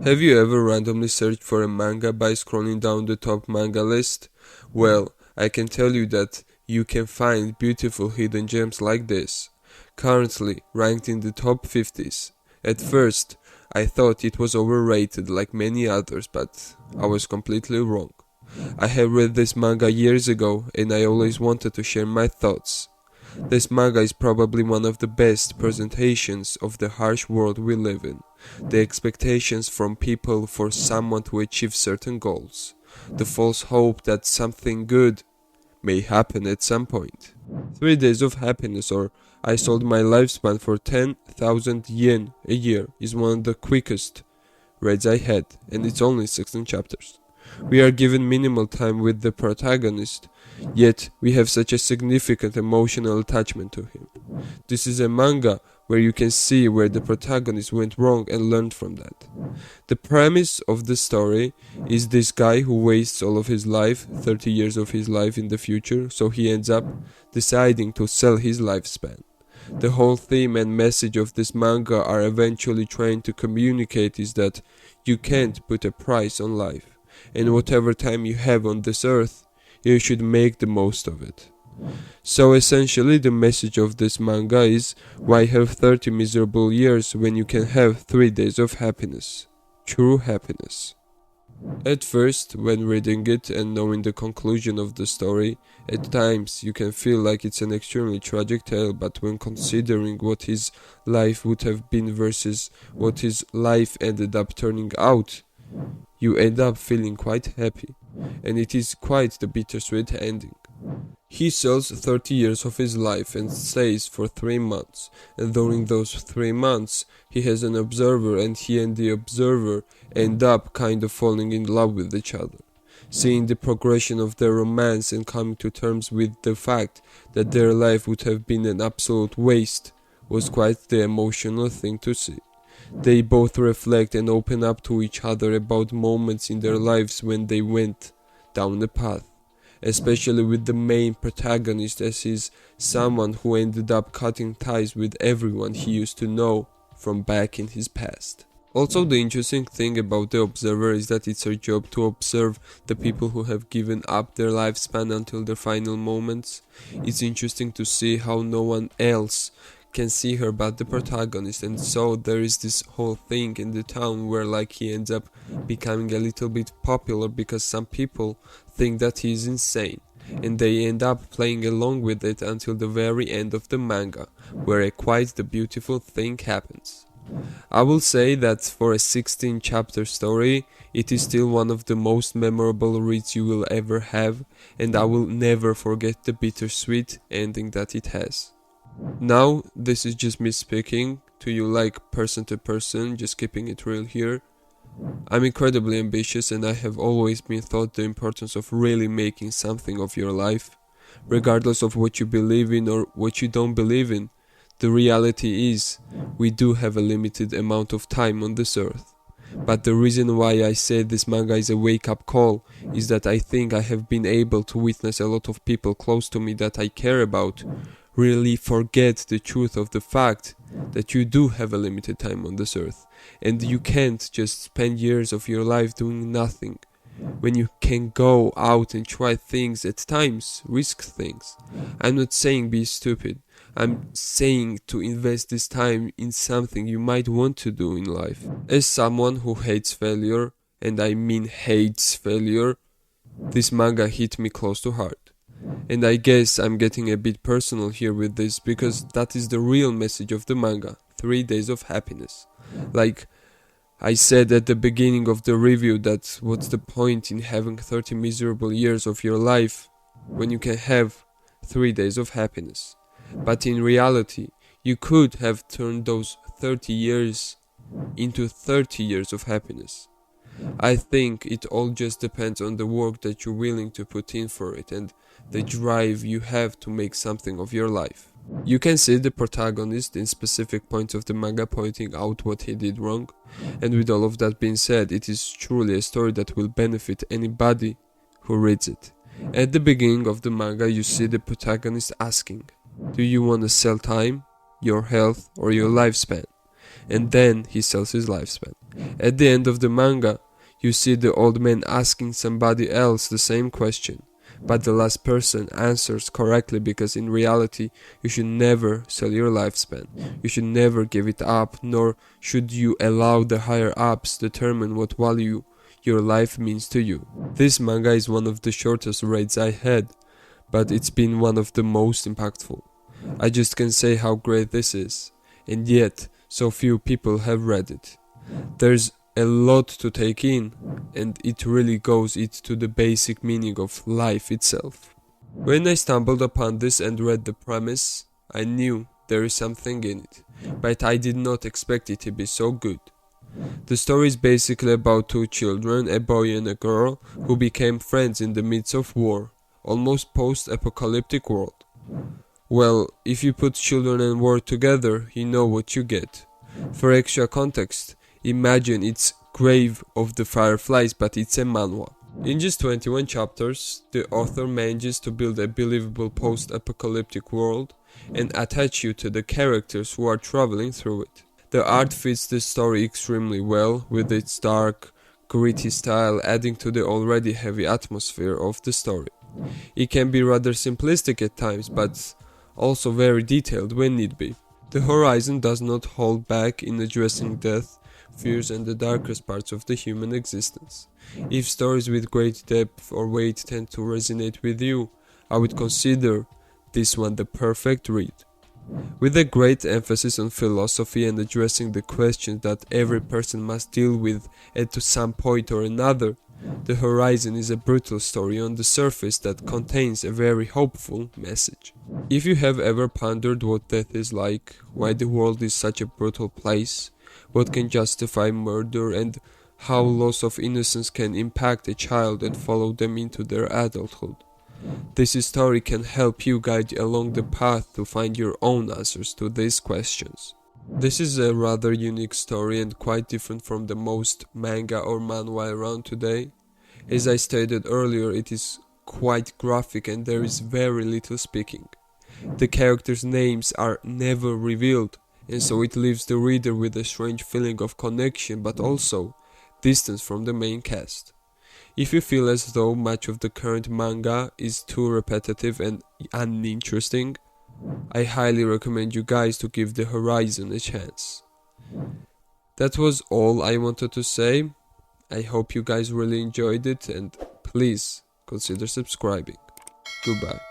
Have you ever randomly searched for a manga by scrolling down the top manga list? Well, I can tell you that you can find beautiful hidden gems like this, currently ranked in the top 50s. At first, I thought it was overrated like many others, but I was completely wrong. I had read this manga years ago and I always wanted to share my thoughts. This manga is probably one of the best presentations of the harsh world we live in, the expectations from people for someone to achieve certain goals, the false hope that something good may happen at some point. 3 Days of Happiness, or I sold my lifespan for 10,000 yen a year, is one of the quickest reads I had, and it's only 16 chapters. We are given minimal time with the protagonist, yet we have such a significant emotional attachment to him. This is a manga where you can see where the protagonist went wrong and learned from that. The premise of the story is this guy who wastes all of his life, 30 years of his life in the future, so he ends up deciding to sell his lifespan. The whole theme and message of this manga are eventually trying to communicate is that you can't put a price on life, and whatever time you have on this earth, you should make the most of it. So essentially the message of this manga is, why have 30 miserable years when you can have 3 days of happiness? True happiness. At first, when reading it and knowing the conclusion of the story, at times you can feel like it's an extremely tragic tale, but when considering what his life would have been versus what his life ended up turning out, you end up feeling quite happy, and it is quite the bittersweet ending. He sells 30 years of his life and stays for 3 months, and during those 3 months he has an observer, and he and the observer end up kind of falling in love with each other. Seeing the progression of their romance and coming to terms with the fact that their life would have been an absolute waste was quite the emotional thing to see. They both reflect and open up to each other about moments in their lives when they went down the path, especially with the main protagonist, as he's someone who ended up cutting ties with everyone he used to know from back in his past. Also, the interesting thing about the observer is that it's her job to observe the people who have given up their lifespan until their final moments. It's interesting to see how no one else can see her but the protagonist, and so there is this whole thing in the town where like he ends up becoming a little bit popular because some people think that he is insane, and they end up playing along with it until the very end of the manga, where a quite the beautiful thing happens. I will say that for a 16 chapter story, it is still one of the most memorable reads you will ever have, and I will never forget the bittersweet ending that it has. Now, this is just me speaking to you like person to person, just keeping it real here. I'm incredibly ambitious, and I have always been taught the importance of really making something of your life. Regardless of what you believe in or what you don't believe in, the reality is, we do have a limited amount of time on this earth. But the reason why I say this manga is a wake-up call is that I think I have been able to witness a lot of people close to me that I care about really forget the truth of the fact that you do have a limited time on this earth, and you can't just spend years of your life doing nothing, when you can go out and try things, at times risk things. I'm not saying be stupid, I'm saying to invest this time in something you might want to do in life. As someone who hates failure, and I mean hates failure, this manga hit me close to heart. And I guess I'm getting a bit personal here with this, because that is the real message of the manga, 3 days of happiness. Like I said at the beginning of the review, that what's the point in having 30 miserable years of your life when you can have 3 days of happiness? But in reality, you could have turned those 30 years into 30 years of happiness. I think it all just depends on the work that you're willing to put in for it, and the drive you have to make something of your life. You can see the protagonist in specific points of the manga pointing out what he did wrong, and with all of that being said, it is truly a story that will benefit anybody who reads it. At the beginning of the manga, you see the protagonist asking, do you want to sell time, your health, or your lifespan? and then he sells his lifespan. At the end of the manga, you see the old man asking somebody else the same question, but the last person answers correctly because in reality, you should never sell your lifespan. You should never give it up, nor should you allow the higher ups determine what value your life means to you. This manga is one of the shortest reads I had, but it's been one of the most impactful. I just can say how great this is, and yet so few people have read it. There's a lot to take in, and it really goes into the basic meaning of life itself. When I stumbled upon this and read the premise, I knew there is something in it, but I did not expect it to be so good. The story is basically about two children, a boy and a girl, who became friends in the midst of war, almost post-apocalyptic world. Well, if you put children and war together, you know what you get. For extra context, imagine it's Grave of the Fireflies, but it's a manhwa. In just 21 chapters, the author manages to build a believable post-apocalyptic world and attach you to the characters who are traveling through it. The art fits the story extremely well, with its dark, gritty style adding to the already heavy atmosphere of the story. It can be rather simplistic at times, but also very detailed when need be. The horizon does not hold back in addressing death, fears and the darkest parts of the human existence. If stories with great depth or weight tend to resonate with you, I would consider this one the perfect read. With a great emphasis on philosophy and addressing the questions that every person must deal with at some point or another, The Horizon is a brutal story on the surface that contains a very hopeful message. If you have ever pondered what death is like, why the world is such a brutal place, what can justify murder, and how loss of innocence can impact a child and follow them into their adulthood, this story can help you guide along the path to find your own answers to these questions. This is a rather unique story and quite different from the most manga or manhwa around today. As I stated earlier, it is quite graphic and there is very little speaking. The characters' names are never revealed, and so it leaves the reader with a strange feeling of connection but also distance from the main cast. If you feel as though much of the current manga is too repetitive and uninteresting, I highly recommend you guys to give The Horizon a chance. That was all I wanted to say. I hope you guys really enjoyed it and please consider subscribing. Goodbye.